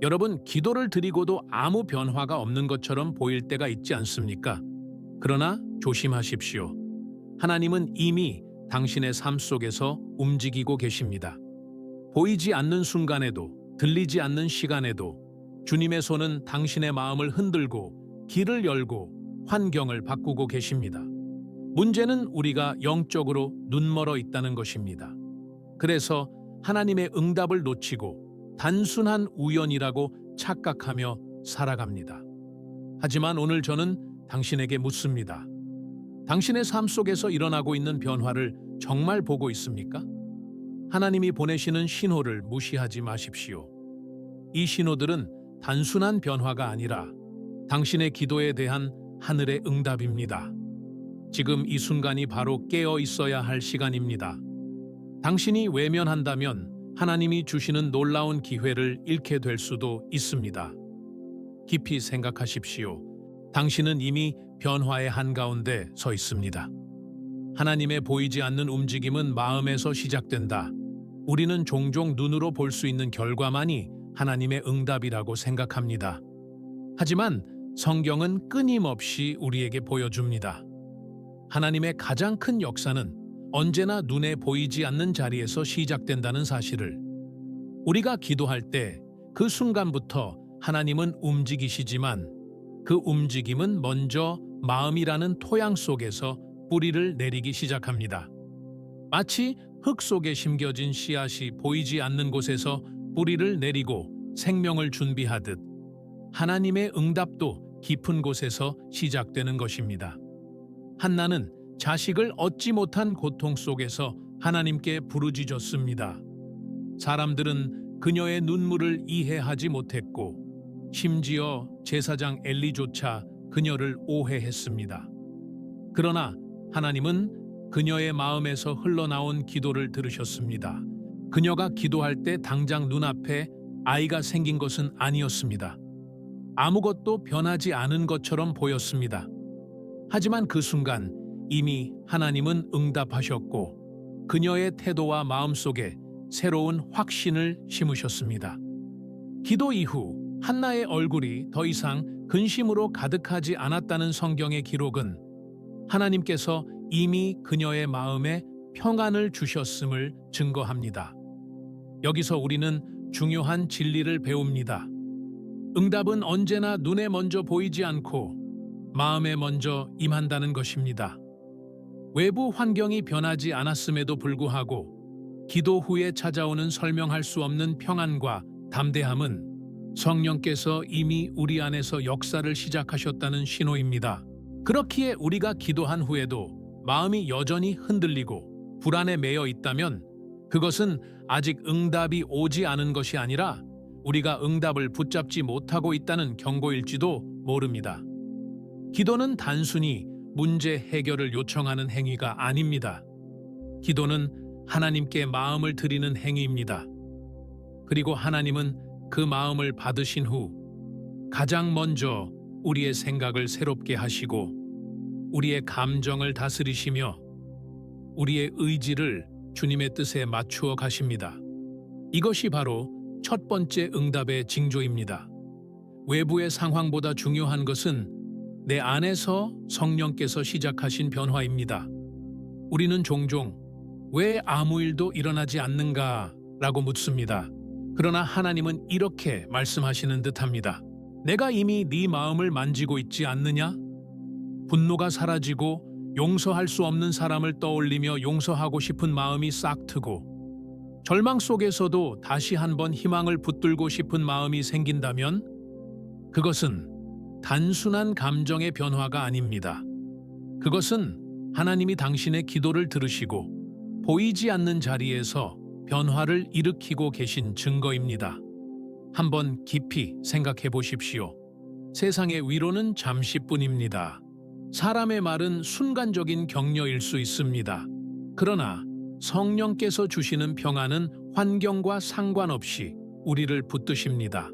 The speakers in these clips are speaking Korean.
여러분, 기도를 드리고도 아무 변화가 없는 것처럼 보일 때가 있지 않습니까? 그러나 조심하십시오. 하나님은 이미 당신의 삶 속에서 움직이고 계십니다. 보이지 않는 순간에도, 들리지 않는 시간에도 주님의 손은 당신의 마음을 흔들고 길을 열고 환경을 바꾸고 계십니다. 문제는 우리가 영적으로 눈멀어 있다는 것입니다. 그래서 하나님의 응답을 놓치고 단순한 우연이라고 착각하며 살아갑니다. 하지만 오늘 저는 당신에게 묻습니다. 당신의 삶 속에서 일어나고 있는 변화를 정말 보고 있습니까? 하나님이 보내시는 신호를 무시하지 마십시오. 이 신호들은 단순한 변화가 아니라 당신의 기도에 대한 하늘의 응답입니다. 지금 이 순간이 바로 깨어 있어야 할 시간입니다. 당신이 외면한다면 하나님이 주시는 놀라운 기회를 잃게 될 수도 있습니다. 깊이 생각하십시오. 당신은 이미 변화의 한가운데 서 있습니다. 하나님의 보이지 않는 움직임은 마음에서 시작된다. 우리는 종종 눈으로 볼 수 있는 결과만이 하나님의 응답이라고 생각합니다. 하지만 성경은 끊임없이 우리에게 보여줍니다. 하나님의 가장 큰 역사는 언제나 눈에 보이지 않는 자리에서 시작된다는 사실을. 우리가 기도할 때 그 순간부터 하나님은 움직이시지만 그 움직임은 먼저 마음이라는 토양 속에서 뿌리를 내리기 시작합니다. 마치 흙 속에 심겨진 씨앗이 보이지 않는 곳에서 뿌리를 내리고 생명을 준비하듯 하나님의 응답도 깊은 곳에서 시작되는 것입니다. 한나는 자식을 얻지 못한 고통 속에서 하나님께 부르짖었습니다. 사람들은 그녀의 눈물을 이해하지 못했고 심지어 제사장 엘리조차 그녀를 오해했습니다. 그러나 하나님은 그녀의 마음에서 흘러나온 기도를 들으셨습니다. 그녀가 기도할 때 당장 눈앞에 아이가 생긴 것은 아니었습니다. 아무것도 변하지 않은 것처럼 보였습니다. 하지만 그 순간 이미 하나님은 응답하셨고 그녀의 태도와 마음 속에 새로운 확신을 심으셨습니다. 기도 이후 한나의 얼굴이 더 이상 근심으로 가득하지 않았다는 성경의 기록은 하나님께서 이미 그녀의 마음에 평안을 주셨음을 증거합니다. 여기서 우리는 중요한 진리를 배웁니다. 응답은 언제나 눈에 먼저 보이지 않고 마음에 먼저 임한다는 것입니다. 외부 환경이 변하지 않았음에도 불구하고 기도 후에 찾아오는 설명할 수 없는 평안과 담대함은 성령께서 이미 우리 안에서 역사를 시작하셨다는 신호입니다. 그렇기에 우리가 기도한 후에도 마음이 여전히 흔들리고 불안에 매여 있다면 그것은 아직 응답이 오지 않은 것이 아니라 우리가 응답을 붙잡지 못하고 있다는 경고일지도 모릅니다. 기도는 단순히 문제 해결을 요청하는 행위가 아닙니다. 기도는 하나님께 마음을 드리는 행위입니다. 그리고 하나님은 그 마음을 받으신 후 가장 먼저 우리의 생각을 새롭게 하시고 우리의 감정을 다스리시며 우리의 의지를 주님의 뜻에 맞추어 가십니다. 이것이 바로 첫 번째 응답의 징조입니다. 외부의 상황보다 중요한 것은 내 안에서 성령께서 시작하신 변화입니다. 우리는 종종 왜 아무 일도 일어나지 않는가 라고 묻습니다. 그러나 하나님은 이렇게 말씀하시는 듯합니다. 내가 이미 네 마음을 만지고 있지 않느냐? 분노가 사라지고 용서할 수 없는 사람을 떠올리며 용서하고 싶은 마음이 싹 트고 절망 속에서도 다시 한번 희망을 붙들고 싶은 마음이 생긴다면 그것은 단순한 감정의 변화가 아닙니다. 그것은 하나님이 당신의 기도를 들으시고 보이지 않는 자리에서 변화를 일으키고 계신 증거입니다. 한번 깊이 생각해 보십시오. 세상의 위로는 잠시뿐입니다. 사람의 말은 순간적인 격려일 수 있습니다. 그러나 성령께서 주시는 평안은 환경과 상관없이 우리를 붙드십니다.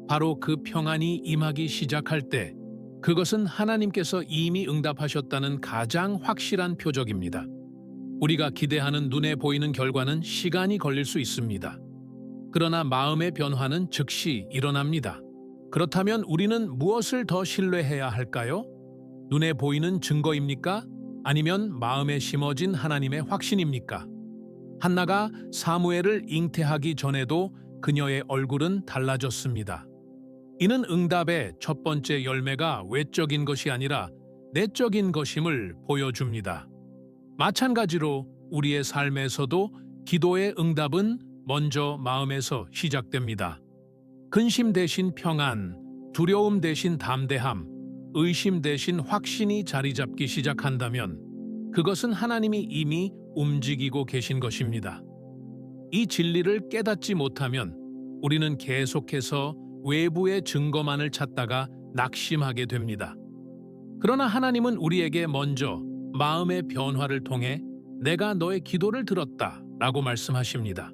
바로 그 평안이 임하기 시작할 때 그것은 하나님께서 이미 응답하셨다는 가장 확실한 표적입니다. 우리가 기대하는 눈에 보이는 결과는 시간이 걸릴 수 있습니다. 그러나 마음의 변화는 즉시 일어납니다. 그렇다면 우리는 무엇을 더 신뢰해야 할까요? 눈에 보이는 증거입니까? 아니면 마음에 심어진 하나님의 확신입니까? 한나가 사무엘을 잉태하기 전에도 그녀의 얼굴은 달라졌습니다. 이는 응답의 첫 번째 열매가 외적인 것이 아니라 내적인 것임을 보여줍니다. 마찬가지로 우리의 삶에서도 기도의 응답은 먼저 마음에서 시작됩니다. 근심 대신 평안, 두려움 대신 담대함, 의심 대신 확신이 자리 잡기 시작한다면 그것은 하나님이 이미 움직이고 계신 것입니다. 이 진리를 깨닫지 못하면 우리는 계속해서 외부의 증거만을 찾다가 낙심하게 됩니다. 그러나 하나님은 우리에게 먼저 마음의 변화를 통해 내가 너의 기도를 들었다 라고 말씀하십니다.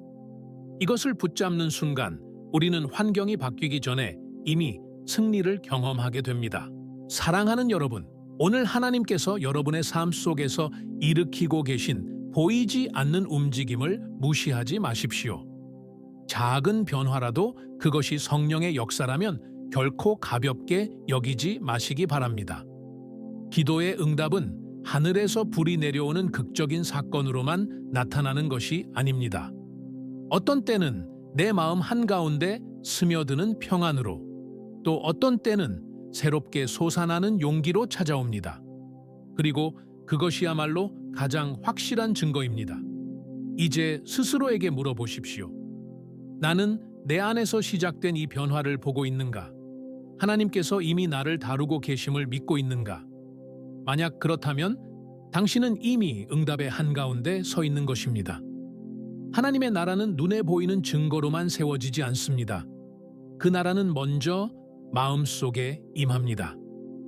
이것을 붙잡는 순간 우리는 환경이 바뀌기 전에 이미 승리를 경험하게 됩니다. 사랑하는 여러분, 오늘 하나님께서 여러분의 삶 속에서 일으키고 계신 보이지 않는 움직임을 무시하지 마십시오. 작은 변화라도 그것이 성령의 역사라면 결코 가볍게 여기지 마시기 바랍니다. 기도의 응답은 하늘에서 불이 내려오는 극적인 사건으로만 나타나는 것이 아닙니다. 어떤 때는 내 마음 한가운데 스며드는 평안으로, 또 어떤 때는 새롭게 솟아나는 용기로 찾아옵니다. 그리고 그것이야말로 가장 확실한 증거입니다. 이제 스스로에게 물어보십시오. 나는 내 안에서 시작된 이 변화를 보고 있는가? 하나님께서 이미 나를 다루고 계심을 믿고 있는가? 만약 그렇다면 당신은 이미 응답의 한가운데 서 있는 것입니다. 하나님의 나라는 눈에 보이는 증거로만 세워지지 않습니다. 그 나라는 먼저 마음속에 임합니다.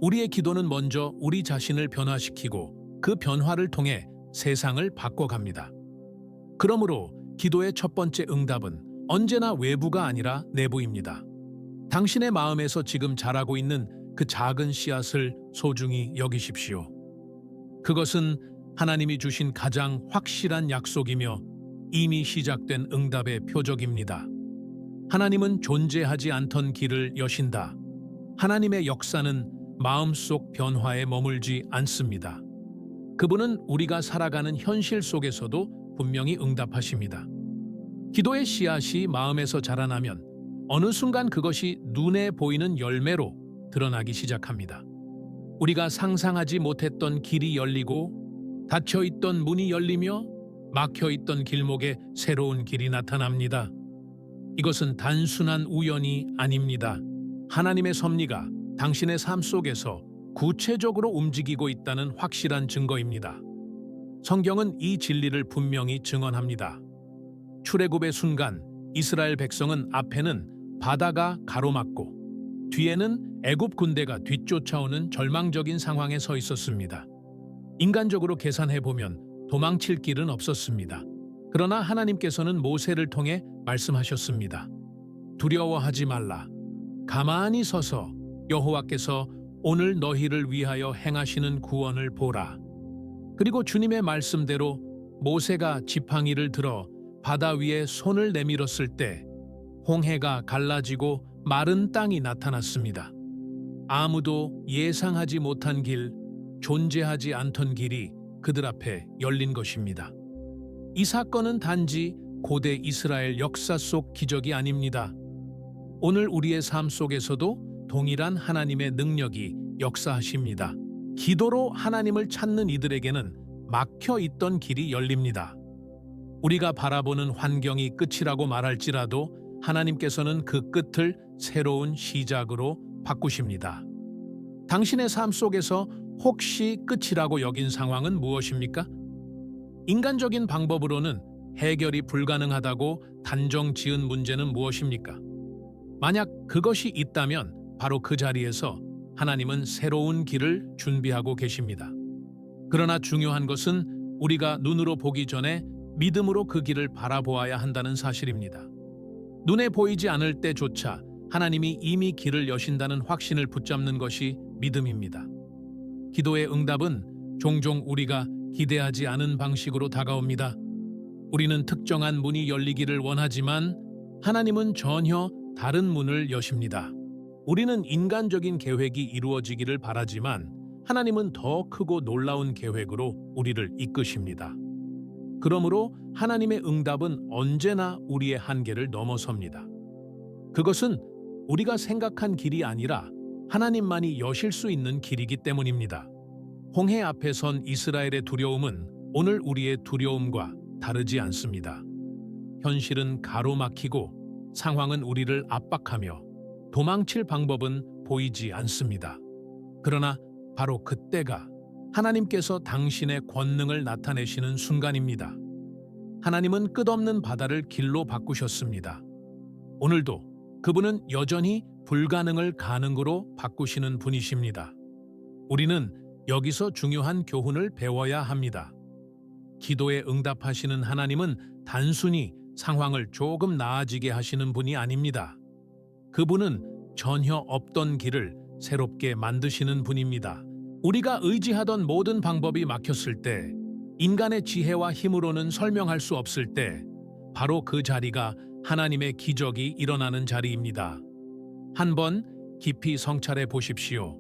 우리의 기도는 먼저 우리 자신을 변화시키고 그 변화를 통해 세상을 바꿔갑니다. 그러므로 기도의 첫 번째 응답은 언제나 외부가 아니라 내부입니다. 당신의 마음에서 지금 자라고 있는 그 작은 씨앗을 소중히 여기십시오. 그것은 하나님이 주신 가장 확실한 약속이며 이미 시작된 응답의 표적입니다. 하나님은 존재하지 않던 길을 여신다. 하나님의 역사는 마음속 변화에 머물지 않습니다. 그분은 우리가 살아가는 현실 속에서도 분명히 응답하십니다. 기도의 씨앗이 마음에서 자라나면 어느 순간 그것이 눈에 보이는 열매로 드러나기 시작합니다. 우리가 상상하지 못했던 길이 열리고 닫혀있던 문이 열리며 막혀있던 길목에 새로운 길이 나타납니다. 이것은 단순한 우연이 아닙니다. 하나님의 섭리가 당신의 삶 속에서 구체적으로 움직이고 있다는 확실한 증거입니다. 성경은 이 진리를 분명히 증언합니다. 출애굽의 순간 이스라엘 백성은 앞에는 바다가 가로막고 뒤에는 애굽 군대가 뒤쫓아오는 절망적인 상황에 서 있었습니다. 인간적으로 계산해보면 도망칠 길은 없었습니다. 그러나 하나님께서는 모세를 통해 말씀하셨습니다. 두려워하지 말라. 가만히 서서 여호와께서 오늘 너희를 위하여 행하시는 구원을 보라. 그리고 주님의 말씀대로 모세가 지팡이를 들어 바다 위에 손을 내밀었을 때 홍해가 갈라지고 마른 땅이 나타났습니다. 아무도 예상하지 못한 길, 존재하지 않던 길이 그들 앞에 열린 것입니다. 이 사건은 단지 고대 이스라엘 역사 속 기적이 아닙니다. 오늘 우리의 삶 속에서도 동일한 하나님의 능력이 역사하십니다. 기도로 하나님을 찾는 이들에게는 막혀 있던 길이 열립니다. 우리가 바라보는 환경이 끝이라고 말할지라도 하나님께서는 그 끝을 새로운 시작으로 바꾸십니다. 당신의 삶 속에서 혹시 끝이라고 여긴 상황은 무엇입니까? 인간적인 방법으로는 해결이 불가능하다고 단정 지은 문제는 무엇입니까? 만약 그것이 있다면 바로 그 자리에서 하나님은 새로운 길을 준비하고 계십니다. 그러나 중요한 것은 우리가 눈으로 보기 전에 믿음으로 그 길을 바라보아야 한다는 사실입니다. 눈에 보이지 않을 때조차 하나님이 이미 길을 여신다는 확신을 붙잡는 것이 믿음입니다. 기도의 응답은 종종 우리가 기대하지 않은 방식으로 다가옵니다. 우리는 특정한 문이 열리기를 원하지만 하나님은 전혀 다른 문을 여십니다. 우리는 인간적인 계획이 이루어지기를 바라지만 하나님은 더 크고 놀라운 계획으로 우리를 이끄십니다. 그러므로 하나님의 응답은 언제나 우리의 한계를 넘어섭니다. 그것은 우리가 생각한 길이 아니라 하나님만이 여실 수 있는 길이기 때문입니다. 홍해 앞에 선 이스라엘의 두려움은 오늘 우리의 두려움과 다르지 않습니다. 현실은 가로막히고 상황은 우리를 압박하며 도망칠 방법은 보이지 않습니다. 그러나 바로 그때가 하나님께서 당신의 권능을 나타내시는 순간입니다. 하나님은 끝없는 바다를 길로 바꾸셨습니다. 오늘도 그분은 여전히 불가능을 가능으로 바꾸시는 분이십니다. 우리는 여기서 중요한 교훈을 배워야 합니다. 기도에 응답하시는 하나님은 단순히 상황을 조금 나아지게 하시는 분이 아닙니다. 그분은 전혀 없던 길을 새롭게 만드시는 분입니다. 우리가 의지하던 모든 방법이 막혔을 때, 인간의 지혜와 힘으로는 설명할 수 없을 때, 바로 그 자리가 하나님의 기적이 일어나는 자리입니다. 한번 깊이 성찰해 보십시오.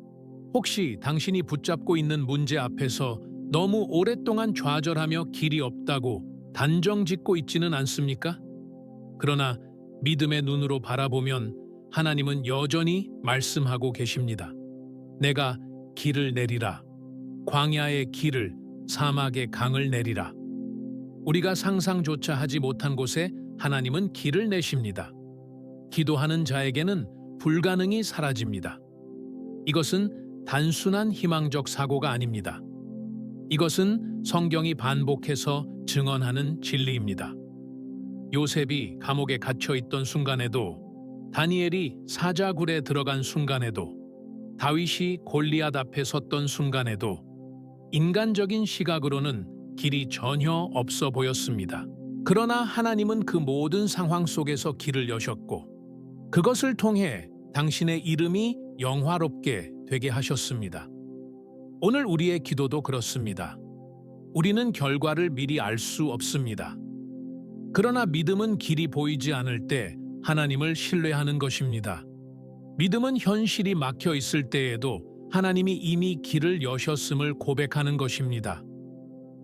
혹시 당신이 붙잡고 있는 문제 앞에서 너무 오랫동안 좌절하며 길이 없다고 단정짓고 있지는 않습니까? 그러나 믿음의 눈으로 바라보면 하나님은 여전히 말씀하고 계십니다. 내가 길을 내리라. 광야의 길을, 사막의 강을 내리라. 우리가 상상조차 하지 못한 곳에 하나님은 길을 내십니다. 기도하는 자에게는 불가능이 사라집니다. 이것은 단순한 희망적 사고가 아닙니다. 이것은 성경이 반복해서 증언하는 진리입니다. 요셉이 감옥에 갇혀 있던 순간에도, 다니엘이 사자굴에 들어간 순간에도, 다윗이 골리앗 앞에 섰던 순간에도 인간적인 시각으로는 길이 전혀 없어 보였습니다. 그러나 하나님은 그 모든 상황 속에서 길을 여셨고 그것을 통해 당신의 이름이 영화롭게 되게 하셨습니다. 오늘 우리의 기도도 그렇습니다. 우리는 결과를 미리 알 수 없습니다. 그러나 믿음은 길이 보이지 않을 때 하나님을 신뢰하는 것입니다. 믿음은 현실이 막혀 있을 때에도 하나님이 이미 길을 여셨음을 고백하는 것입니다.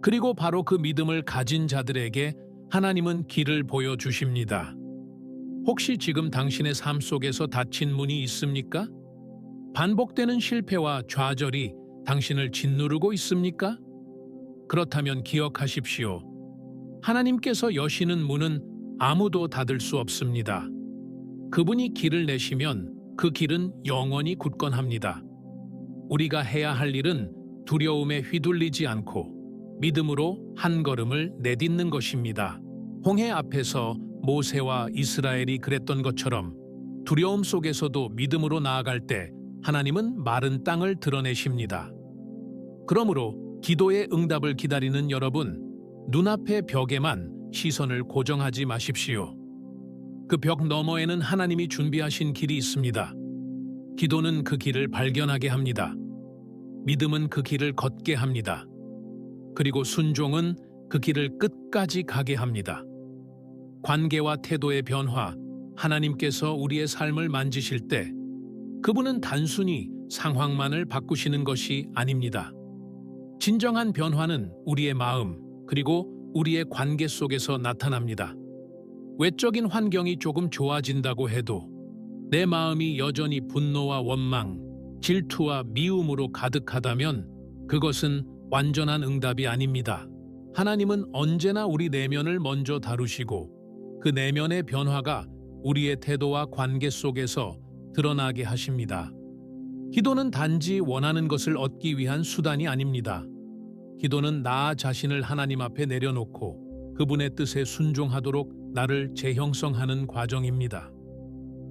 그리고 바로 그 믿음을 가진 자들에게 하나님은 길을 보여주십니다. 혹시 지금 당신의 삶 속에서 닫힌 문이 있습니까? 반복되는 실패와 좌절이 당신을 짓누르고 있습니까? 그렇다면 기억하십시오. 하나님께서 여시는 문은 아무도 닫을 수 없습니다. 그분이 길을 내시면 그 길은 영원히 굳건합니다. 우리가 해야 할 일은 두려움에 휘둘리지 않고 믿음으로 한 걸음을 내딛는 것입니다. 홍해 앞에서 모세와 이스라엘이 그랬던 것처럼 두려움 속에서도 믿음으로 나아갈 때 하나님은 마른 땅을 드러내십니다. 그러므로 기도의 응답을 기다리는 여러분, 눈앞의 벽에만 시선을 고정하지 마십시오. 그 벽 너머에는 하나님이 준비하신 길이 있습니다. 기도는 그 길을 발견하게 합니다. 믿음은 그 길을 걷게 합니다. 그리고 순종은 그 길을 끝까지 가게 합니다. 관계와 태도의 변화, 하나님께서 우리의 삶을 만지실 때 그분은 단순히 상황만을 바꾸시는 것이 아닙니다. 진정한 변화는 우리의 마음, 그리고 우리의 관계 속에서 나타납니다. 외적인 환경이 조금 좋아진다고 해도 내 마음이 여전히 분노와 원망, 질투와 미움으로 가득하다면 그것은 완전한 응답이 아닙니다. 하나님은 언제나 우리 내면을 먼저 다루시고 그 내면의 변화가 우리의 태도와 관계 속에서 드러나게 하십니다. 기도는 단지 원하는 것을 얻기 위한 수단이 아닙니다. 기도는 나 자신을 하나님 앞에 내려놓고 그분의 뜻에 순종하도록 나를 재형성하는 과정입니다.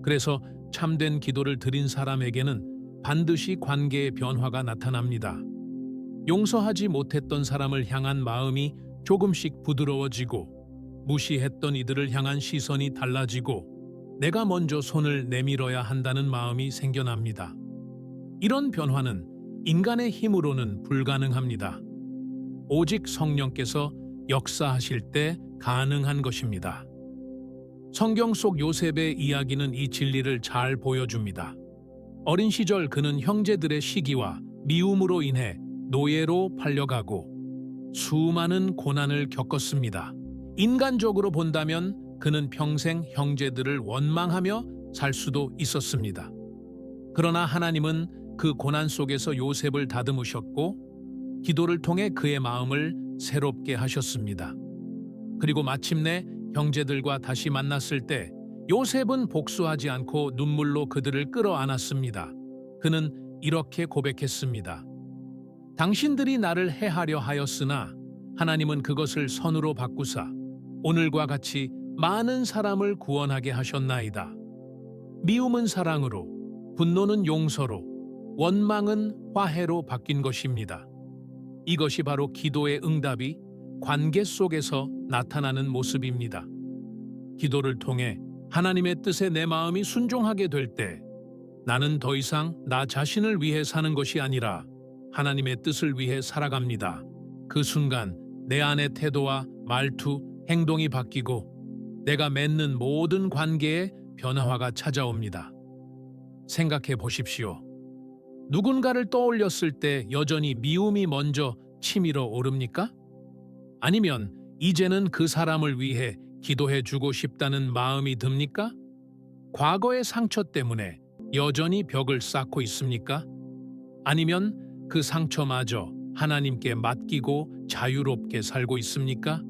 그래서 참된 기도를 드린 사람에게는 반드시 관계의 변화가 나타납니다. 용서하지 못했던 사람을 향한 마음이 조금씩 부드러워지고 무시했던 이들을 향한 시선이 달라지고 내가 먼저 손을 내밀어야 한다는 마음이 생겨납니다. 이런 변화는 인간의 힘으로는 불가능합니다. 오직 성령께서 역사하실 때 가능한 것입니다. 성경 속 요셉의 이야기는 이 진리를 잘 보여줍니다. 어린 시절 그는 형제들의 시기와 미움으로 인해 노예로 팔려가고 수많은 고난을 겪었습니다. 인간적으로 본다면 그는 평생 형제들을 원망하며 살 수도 있었습니다. 그러나 하나님은 그 고난 속에서 요셉을 다듬으셨고 기도를 통해 그의 마음을 새롭게 하셨습니다. 그리고 마침내 형제들과 다시 만났을 때 요셉은 복수하지 않고 눈물로 그들을 끌어안았습니다. 그는 이렇게 고백했습니다. 당신들이 나를 해하려 하였으나 하나님은 그것을 선으로 바꾸사 오늘과 같이 많은 사람을 구원하게 하셨나이다. 미움은 사랑으로, 분노는 용서로, 원망은 화해로 바뀐 것입니다. 이것이 바로 기도의 응답이 관계 속에서 나타나는 모습입니다. 기도를 통해 하나님의 뜻에 내 마음이 순종하게 될 때 나는 더 이상 나 자신을 위해 사는 것이 아니라 하나님의 뜻을 위해 살아갑니다. 그 순간 내 안의 태도와 말투, 행동이 바뀌고 내가 맺는 모든 관계에 변화가 찾아옵니다. 생각해 보십시오. 누군가를 떠올렸을 때 여전히 미움이 먼저 치밀어 오릅니까? 아니면 이제는 그 사람을 위해 기도해 주고 싶다는 마음이 듭니까? 과거의 상처 때문에 여전히 벽을 쌓고 있습니까? 아니면 그 상처마저 하나님께 맡기고 자유롭게 살고 있습니까?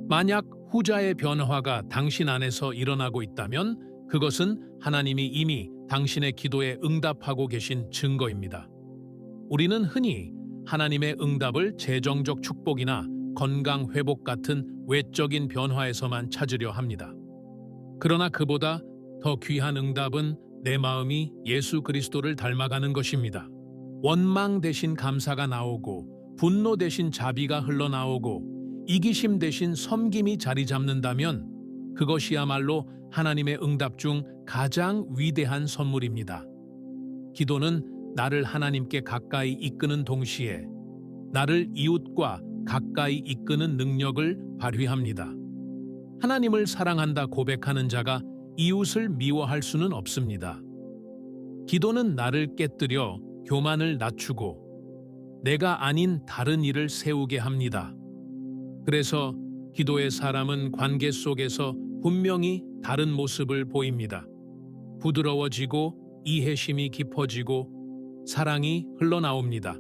만약 후자의 변화가 당신 안에서 일어나고 있다면 그것은 하나님이 이미 당신의 기도에 응답하고 계신 증거입니다. 우리는 흔히 하나님의 응답을 재정적 축복이나 건강 회복 같은 외적인 변화에서만 찾으려 합니다. 그러나 그보다 더 귀한 응답은 내 마음이 예수 그리스도를 닮아가는 것입니다. 원망 대신 감사가 나오고 분노 대신 자비가 흘러나오고 이기심 대신 섬김이 자리 잡는다면 그것이야말로 하나님의 응답 중 가장 위대한 선물입니다. 기도는 나를 하나님께 가까이 이끄는 동시에 나를 이웃과 가까이 이끄는 능력을 발휘합니다. 하나님을 사랑한다 고백하는 자가 이웃을 미워할 수는 없습니다. 기도는 나를 깨뜨려 교만을 낮추고 내가 아닌 다른 이를 세우게 합니다. 그래서 기도의 사람은 관계 속에서 분명히 다른 모습을 보입니다. 부드러워지고 이해심이 깊어지고 사랑이 흘러나옵니다.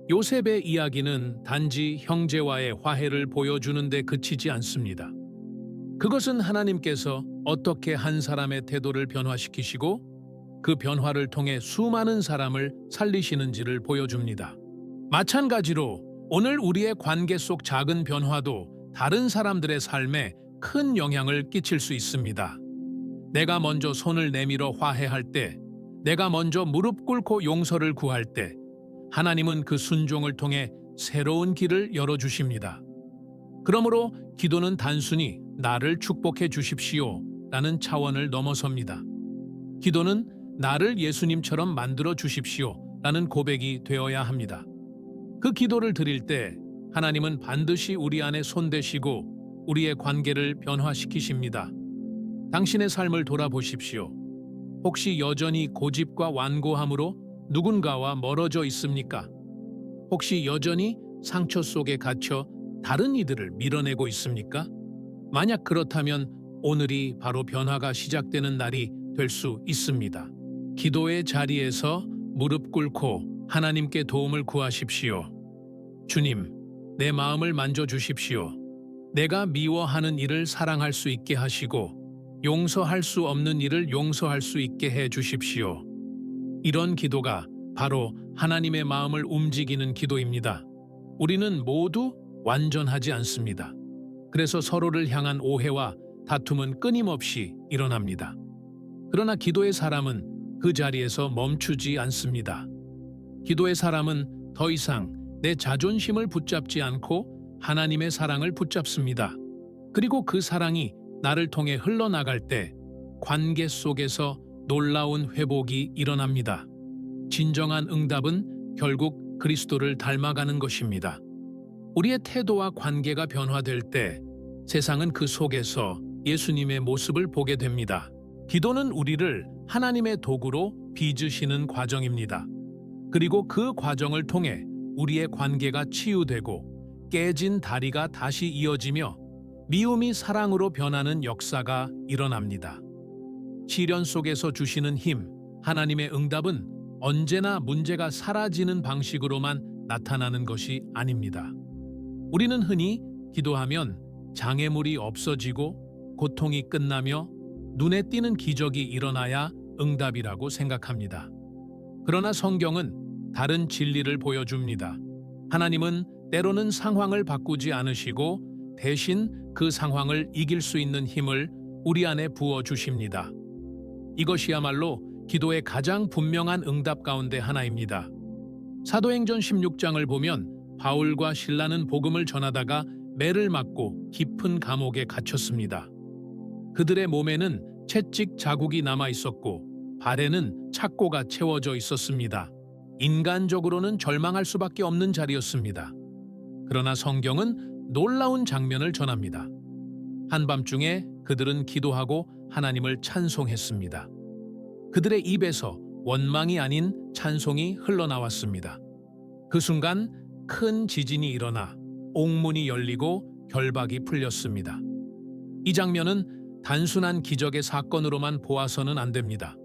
요셉의 이야기는 단지 형제와의 화해를 보여주는 데 그치지 않습니다. 그것은 하나님께서 어떻게 한 사람의 태도를 변화시키시고 그 변화를 통해 수많은 사람을 살리시는지를 보여줍니다. 마찬가지로 오늘 우리의 관계 속 작은 변화도 다른 사람들의 삶에 큰 영향을 끼칠 수 있습니다. 내가 먼저 손을 내밀어 화해할 때, 내가 먼저 무릎 꿇고 용서를 구할 때, 하나님은 그 순종을 통해 새로운 길을 열어주십니다. 그러므로 기도는 단순히 나를 축복해 주십시오 라는 차원을 넘어섭니다. 기도는 나를 예수님처럼 만들어 주십시오 라는 고백이 되어야 합니다. 그 기도를 드릴 때 하나님은 반드시 우리 안에 손대시고 우리의 관계를 변화시키십니다. 당신의 삶을 돌아보십시오. 혹시 여전히 고집과 완고함으로 누군가와 멀어져 있습니까? 혹시 여전히 상처 속에 갇혀 다른 이들을 밀어내고 있습니까? 만약 그렇다면 오늘이 바로 변화가 시작되는 날이 될 수 있습니다. 기도의 자리에서 무릎 꿇고 하나님께 도움을 구하십시오. 주님, 내 마음을 만져주십시오. 내가 미워하는 일을 사랑할 수 있게 하시고 용서할 수 없는 일을 용서할 수 있게 해 주십시오. 이런 기도가 바로 하나님의 마음을 움직이는 기도입니다. 우리는 모두 완전하지 않습니다. 그래서 서로를 향한 오해와 다툼은 끊임없이 일어납니다. 그러나 기도의 사람은 그 자리에서 멈추지 않습니다. 기도의 사람은 더 이상 내 자존심을 붙잡지 않고 하나님의 사랑을 붙잡습니다. 그리고 그 사랑이 나를 통해 흘러나갈 때 관계 속에서 놀라운 회복이 일어납니다. 진정한 응답은 결국 그리스도를 닮아가는 것입니다. 우리의 태도와 관계가 변화될 때 세상은 그 속에서 예수님의 모습을 보게 됩니다. 기도는 우리를 하나님의 도구로 빚으시는 과정입니다. 그리고 그 과정을 통해 우리의 관계가 치유되고 깨진 다리가 다시 이어지며 미움이 사랑으로 변하는 역사가 일어납니다. 시련 속에서 주시는 힘, 하나님의 응답은 언제나 문제가 사라지는 방식으로만 나타나는 것이 아닙니다. 우리는 흔히 기도하면 장애물이 없어지고 고통이 끝나며 눈에 띄는 기적이 일어나야 응답이라고 생각합니다. 그러나 성경은 다른 진리를 보여줍니다. 하나님은 때로는 상황을 바꾸지 않으시고 대신 그 상황을 이길 수 있는 힘을 우리 안에 부어주십니다. 이것이야말로 기도의 가장 분명한 응답 가운데 하나입니다. 사도행전 16장을 보면 바울과 실라는 복음을 전하다가 매를 맞고 깊은 감옥에 갇혔습니다. 그들의 몸에는 채찍 자국이 남아 있었고 발에는 착고가 채워져 있었습니다. 인간적으로는 절망할 수밖에 없는 자리였습니다. 그러나 성경은 놀라운 장면을 전합니다. 한밤중에 그들은 기도하고 하나님을 찬송했습니다. 그들의 입에서 원망이 아닌 찬송이 흘러나왔습니다. 그 순간 큰 지진이 일어나 옥문이 열리고 결박이 풀렸습니다. 이 장면은 단순한 기적의 사건으로만 보아서는 안 됩니다.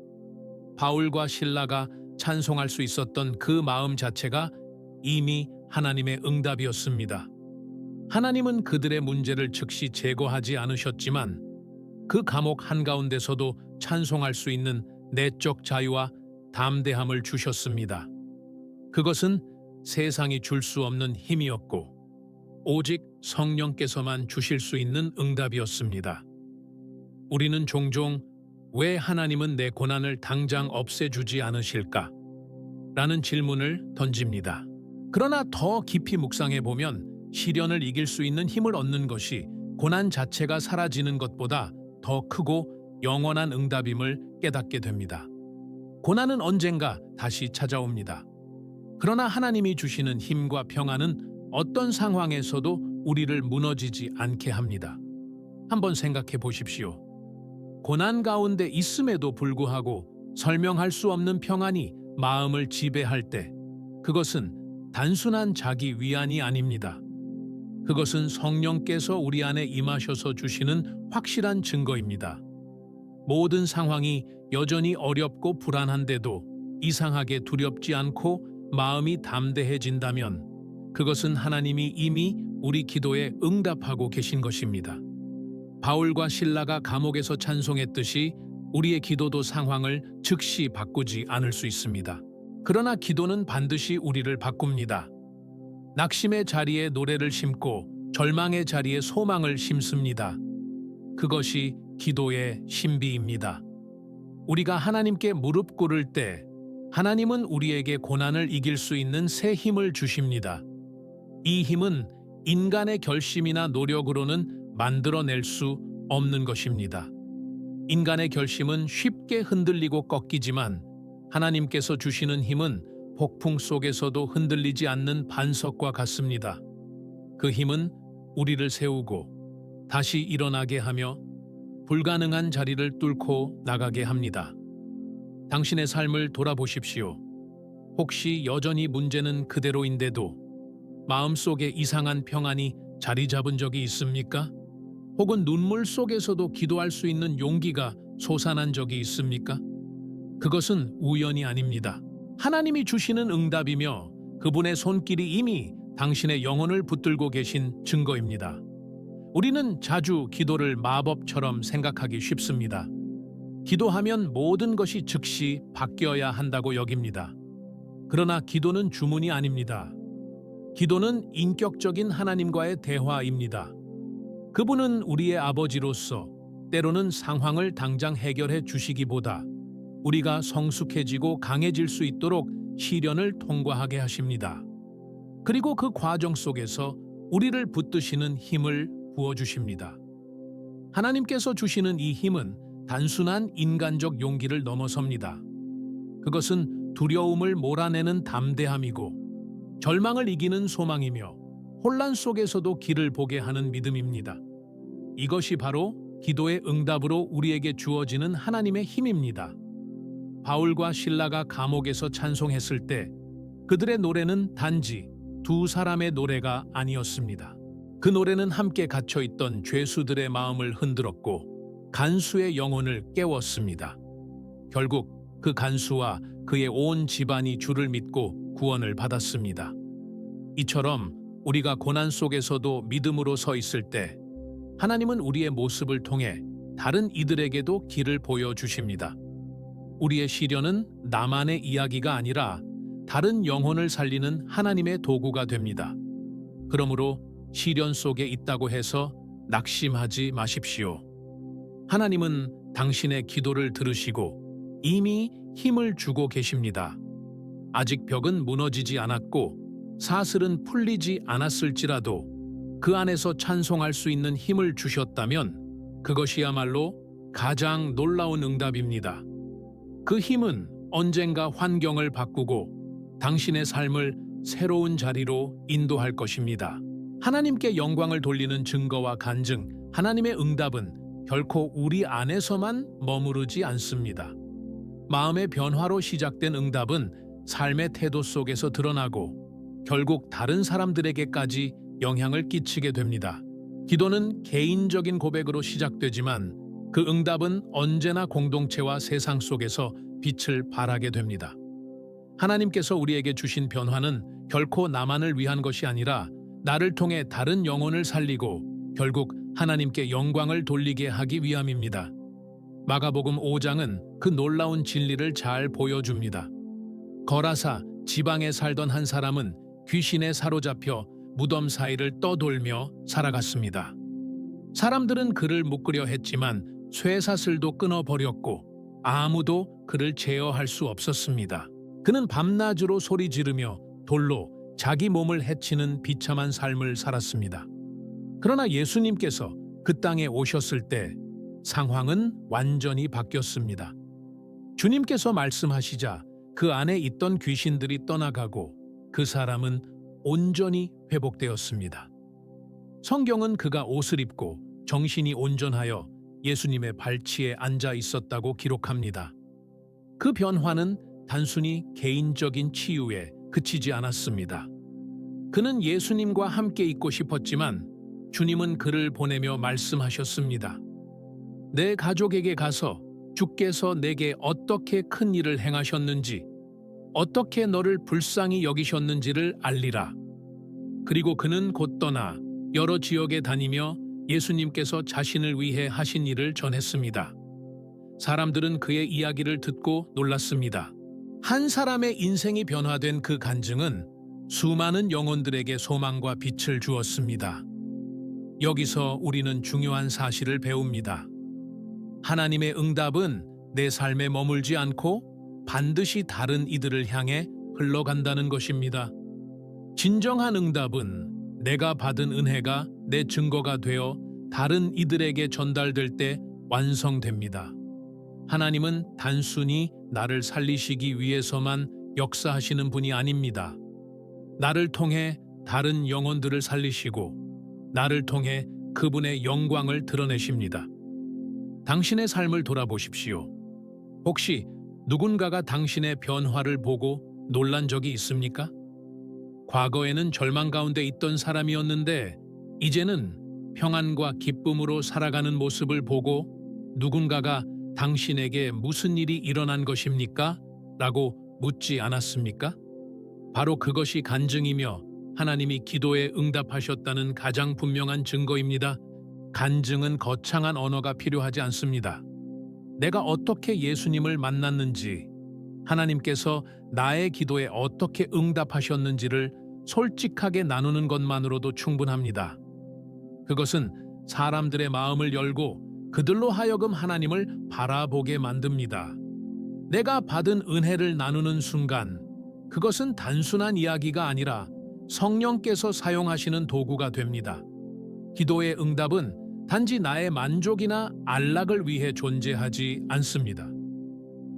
바울과 실라가 찬송할 수 있었던 그 마음 자체가 이미 하나님의 응답이었습니다. 하나님은 그들의 문제를 즉시 제거하지 않으셨지만 그 감옥 한가운데서도 찬송할 수 있는 내적 자유와 담대함을 주셨습니다. 그것은 세상이 줄 수 없는 힘이었고 오직 성령께서만 주실 수 있는 응답이었습니다. 우리는 종종 왜 하나님은 내 고난을 당장 없애주지 않으실까? 라는 질문을 던집니다. 그러나 더 깊이 묵상해 보면 시련을 이길 수 있는 힘을 얻는 것이 고난 자체가 사라지는 것보다 더 크고 영원한 응답임을 깨닫게 됩니다. 고난은 언젠가 다시 찾아옵니다. 그러나 하나님이 주시는 힘과 평안은 어떤 상황에서도 우리를 무너지지 않게 합니다. 한번 생각해 보십시오. 고난 가운데 있음에도 불구하고 설명할 수 없는 평안이 마음을 지배할 때 그것은 단순한 자기 위안이 아닙니다. 그것은 성령께서 우리 안에 임하셔서 주시는 확실한 증거입니다. 모든 상황이 여전히 어렵고 불안한데도 이상하게 두렵지 않고 마음이 담대해진다면 그것은 하나님이 이미 우리 기도에 응답하고 계신 것입니다. 바울과 실라가 감옥에서 찬송했듯이 우리의 기도도 상황을 즉시 바꾸지 않을 수 있습니다. 그러나 기도는 반드시 우리를 바꿉니다. 낙심의 자리에 노래를 심고 절망의 자리에 소망을 심습니다. 그것이 기도의 신비입니다. 우리가 하나님께 무릎 꿇을 때 하나님은 우리에게 고난을 이길 수 있는 새 힘을 주십니다. 이 힘은 인간의 결심이나 노력으로는 만들어낼 수 없는 것입니다. 인간의 결심은 쉽게 흔들리고 꺾이지만 하나님께서 주시는 힘은 폭풍 속에서도 흔들리지 않는 반석과 같습니다. 그 힘은 우리를 세우고 다시 일어나게 하며 불가능한 자리를 뚫고 나가게 합니다. 당신의 삶을 돌아보십시오. 혹시 여전히 문제는 그대로인데도 마음속에 이상한 평안이 자리 잡은 적이 있습니까? 혹은 눈물 속에서도 기도할 수 있는 용기가 솟아난 적이 있습니까? 그것은 우연이 아닙니다. 하나님이 주시는 응답이며 그분의 손길이 이미 당신의 영혼을 붙들고 계신 증거입니다. 우리는 자주 기도를 마법처럼 생각하기 쉽습니다. 기도하면 모든 것이 즉시 바뀌어야 한다고 여깁니다. 그러나 기도는 주문이 아닙니다. 기도는 인격적인 하나님과의 대화입니다. 그분은 우리의 아버지로서 때로는 상황을 당장 해결해 주시기보다 우리가 성숙해지고 강해질 수 있도록 시련을 통과하게 하십니다. 그리고 그 과정 속에서 우리를 붙드시는 힘을 부어주십니다. 하나님께서 주시는 이 힘은 단순한 인간적 용기를 넘어섭니다. 그것은 두려움을 몰아내는 담대함이고 절망을 이기는 소망이며 혼란 속에서도 길을 보게 하는 믿음입니다. 이것이 바로 기도의 응답으로 우리에게 주어지는 하나님의 힘입니다. 바울과 실라가 감옥에서 찬송했을 때 그들의 노래는 단지 두 사람의 노래가 아니었습니다. 그 노래는 함께 갇혀있던 죄수들의 마음을 흔들었고 간수의 영혼을 깨웠습니다. 결국 그 간수와 그의 온 집안이 주를 믿고 구원을 받았습니다. 이처럼 우리가 고난 속에서도 믿음으로 서 있을 때 하나님은 우리의 모습을 통해 다른 이들에게도 길을 보여주십니다. 우리의 시련은 나만의 이야기가 아니라 다른 영혼을 살리는 하나님의 도구가 됩니다. 그러므로 시련 속에 있다고 해서 낙심하지 마십시오. 하나님은 당신의 기도를 들으시고 이미 힘을 주고 계십니다. 아직 벽은 무너지지 않았고 사슬은 풀리지 않았을지라도 그 안에서 찬송할 수 있는 힘을 주셨다면 그것이야말로 가장 놀라운 응답입니다. 그 힘은 언젠가 환경을 바꾸고 당신의 삶을 새로운 자리로 인도할 것입니다. 하나님께 영광을 돌리는 증거와 간증, 하나님의 응답은 결코 우리 안에서만 머무르지 않습니다. 마음의 변화로 시작된 응답은 삶의 태도 속에서 드러나고 결국 다른 사람들에게까지 영향을 끼치게 됩니다. 기도는 개인적인 고백으로 시작되지만 그 응답은 언제나 공동체와 세상 속에서 빛을 발하게 됩니다. 하나님께서 우리에게 주신 변화는 결코 나만을 위한 것이 아니라 나를 통해 다른 영혼을 살리고 결국 하나님께 영광을 돌리게 하기 위함입니다. 마가복음 5장은 그 놀라운 진리를 잘 보여줍니다. 거라사 지방에 살던 한 사람은 귀신에 사로잡혀 무덤 사이를 떠돌며 살아갔습니다. 사람들은 그를 묶으려 했지만 쇠사슬도 끊어버렸고 아무도 그를 제어할 수 없었습니다. 그는 밤낮으로 소리 지르며 돌로 자기 몸을 해치는 비참한 삶을 살았습니다. 그러나 예수님께서 그 땅에 오셨을 때 상황은 완전히 바뀌었습니다. 주님께서 말씀하시자 그 안에 있던 귀신들이 떠나가고 그 사람은 온전히 회복되었습니다. 성경은 그가 옷을 입고 정신이 온전하여 예수님의 발치에 앉아 있었다고 기록합니다. 그 변화는 단순히 개인적인 치유에 그치지 않았습니다. 그는 예수님과 함께 있고 싶었지만 주님은 그를 보내며 말씀하셨습니다. 내 가족에게 가서 주께서 내게 어떻게 큰 일을 행하셨는지, 어떻게 너를 불쌍히 여기셨는지를 알리라. 그리고 그는 곧 떠나 여러 지역에 다니며 예수님께서 자신을 위해 하신 일을 전했습니다. 사람들은 그의 이야기를 듣고 놀랐습니다. 한 사람의 인생이 변화된 그 간증은 수많은 영혼들에게 소망과 빛을 주었습니다. 여기서 우리는 중요한 사실을 배웁니다. 하나님의 응답은 내 삶에 머물지 않고 반드시 다른 이들을 향해 흘러간다는 것입니다. 진정한 응답은 내가 받은 은혜가 내 증거가 되어 다른 이들에게 전달될 때 완성됩니다. 하나님은 단순히 나를 살리시기 위해서만 역사하시는 분이 아닙니다. 나를 통해 다른 영혼들을 살리시고 나를 통해 그분의 영광을 드러내십니다. 당신의 삶을 돌아보십시오. 혹시 누군가가 당신의 변화를 보고 놀란 적이 있습니까? 과거에는 절망 가운데 있던 사람이었는데 이제는 평안과 기쁨으로 살아가는 모습을 보고 누군가가 당신에게 무슨 일이 일어난 것입니까? 라고 묻지 않았습니까? 바로 그것이 간증이며 하나님이 기도에 응답하셨다는 가장 분명한 증거입니다. 간증은 거창한 언어가 필요하지 않습니다. 내가 어떻게 예수님을 만났는지, 하나님께서 나의 기도에 어떻게 응답하셨는지를 솔직하게 나누는 것만으로도 충분합니다. 그것은 사람들의 마음을 열고 그들로 하여금 하나님을 바라보게 만듭니다. 내가 받은 은혜를 나누는 순간 그것은 단순한 이야기가 아니라 성령께서 사용하시는 도구가 됩니다. 기도의 응답은 단지 나의 만족이나 안락을 위해 존재하지 않습니다.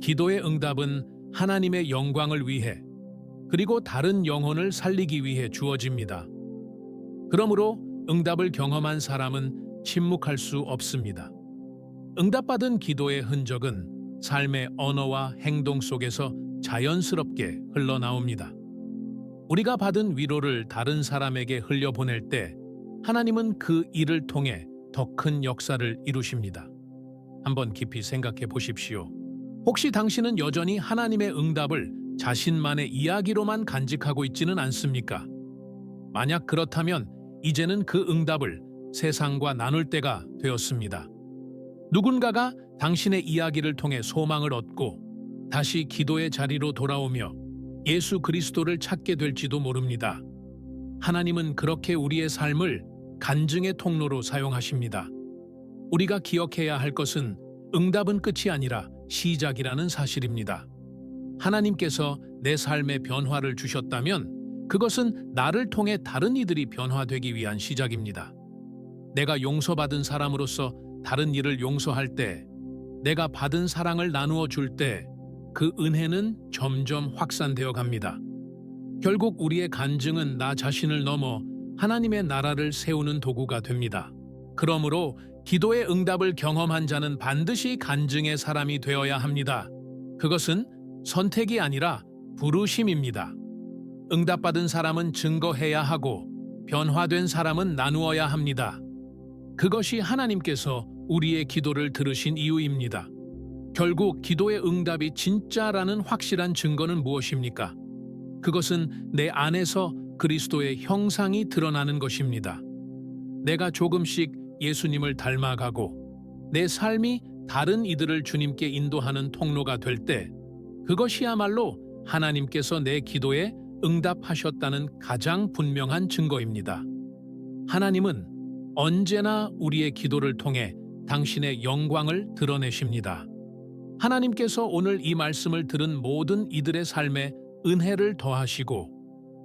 기도의 응답은 하나님의 영광을 위해 그리고 다른 영혼을 살리기 위해 주어집니다. 그러므로 응답을 경험한 사람은 침묵할 수 없습니다. 응답받은 기도의 흔적은 삶의 언어와 행동 속에서 자연스럽게 흘러나옵니다. 우리가 받은 위로를 다른 사람에게 흘려보낼 때 하나님은 그 일을 통해 더 큰 역사를 이루십니다. 한번 깊이 생각해 보십시오. 혹시 당신은 여전히 하나님의 응답을 자신만의 이야기로만 간직하고 있지는 않습니까? 만약 그렇다면 이제는 그 응답을 세상과 나눌 때가 되었습니다. 누군가가 당신의 이야기를 통해 소망을 얻고 다시 기도의 자리로 돌아오며 예수 그리스도를 찾게 될지도 모릅니다. 하나님은 그렇게 우리의 삶을 간증의 통로로 사용하십니다. 우리가 기억해야 할 것은 응답은 끝이 아니라 시작이라는 사실입니다. 하나님께서 내 삶에 변화를 주셨다면 그것은 나를 통해 다른 이들이 변화되기 위한 시작입니다. 내가 용서받은 사람으로서 다른 이를 용서할 때, 내가 받은 사랑을 나누어 줄 때 그 은혜는 점점 확산되어 갑니다. 결국 우리의 간증은 나 자신을 넘어 하나님의 나라를 세우는 도구가 됩니다. 그러므로 기도의 응답을 경험한 자는 반드시 간증의 사람이 되어야 합니다. 그것은 선택이 아니라 부르심입니다. 응답받은 사람은 증거해야 하고 변화된 사람은 나누어야 합니다. 그것이 하나님께서 우리의 기도를 들으신 이유입니다. 결국 기도의 응답이 진짜라는 확실한 증거는 무엇입니까? 그것은 내 안에서 그리스도의 형상이 드러나는 것입니다. 내가 조금씩 예수님을 닮아가고 내 삶이 다른 이들을 주님께 인도하는 통로가 될 때 그것이야말로 하나님께서 내 기도에 응답하셨다는 가장 분명한 증거입니다. 하나님은 언제나 우리의 기도를 통해 당신의 영광을 드러내십니다. 하나님께서 오늘 이 말씀을 들은 모든 이들의 삶에 은혜를 더하시고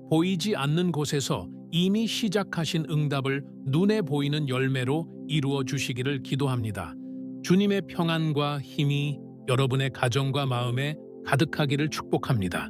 보이지 않는 곳에서 이미 시작하신 응답을 눈에 보이는 열매로 이루어 주시기를 기도합니다. 주님의 평안과 힘이 여러분의 가정과 마음에 가득하기를 축복합니다.